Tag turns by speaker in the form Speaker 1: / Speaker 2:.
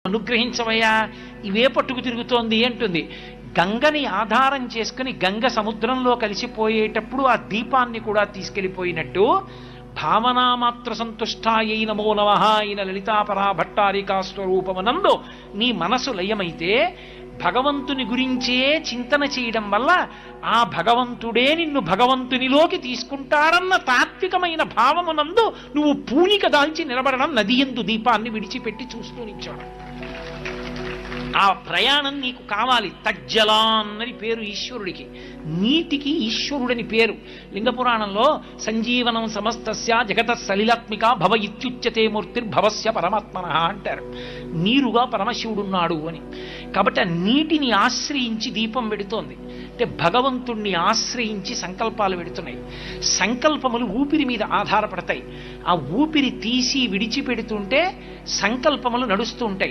Speaker 1: అనుగ్రహించవయ్యా, ఇవే పట్టుకు తిరుగుతోంది అంటుంది. గంగని ఆధారం చేసుకుని గంగ సముద్రంలో కలిసిపోయేటప్పుడు ఆ దీపాన్ని కూడా తీసుకెళ్ళిపోయినట్టు భావనామాత్ర సంతుష్టాయై నమో నమః అయిన లలితాపరా భట్టారికా స్వరూపమనందు నీ మనసు లయమైతే భగవంతుని గురించే చింతన చేయడం వల్ల ఆ భగవంతుడే నిన్ను భగవంతునిలోకి తీసుకుంటారన్న తాత్వికమైన భావమునందు నువ్వు పూనిక దాల్చి నిలబడడం, నది యందు దీపాన్ని విడిచిపెట్టి చూస్తూ నిల్చోడం. ఆ ప్రయాణం నీకు కావాలి. తజ్జలాన్ అని పేరు ఈశ్వరుడికి, నీటికి ఈశ్వరుడని పేరు. లింగపురాణంలో సంజీవనం సమస్తస్య జగత సలిలాత్మిక భవ ఇత్యుచ్యతే మూర్తిర్భవస్య పరమాత్మన అంటారు. నీరుగా పరమశివుడున్నాడు అని. కాబట్టి ఆ నీటిని ఆశ్రయించి దీపం పెడుతోంది. అంటే భగవంతుణ్ణి ఆశ్రయించి సంకల్పాలు పెడుతున్నాయి. సంకల్పములు ఊపిరి మీద ఆధారపడతాయి. ఆ ఊపిరి తీసి విడిచిపెడుతుంటే సంకల్పములు నడుస్తూ ఉంటాయి.